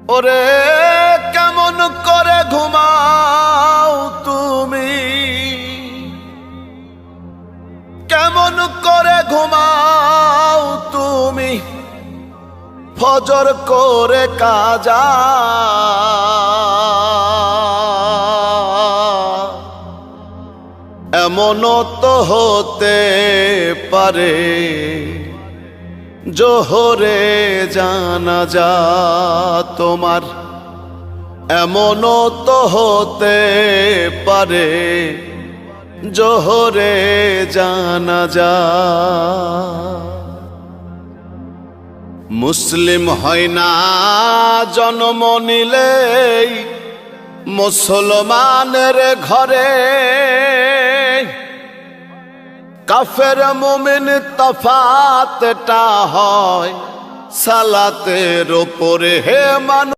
ওরে কেমন করে ঘুমাও তুমি, কেমন করে ঘুমাও তুমি ফজর করে কাজা। এমনও তো হতে পারে জোহরে জানাজা তোমার, এমনও তো হতে পারে জোহরে জানাজা। মুসলিম হয় না জন্ম নিলেই মুসলমানের ঘরে, কাফের মুমিন তফাতটা হয় সালাতের উপরে। হে মানুষ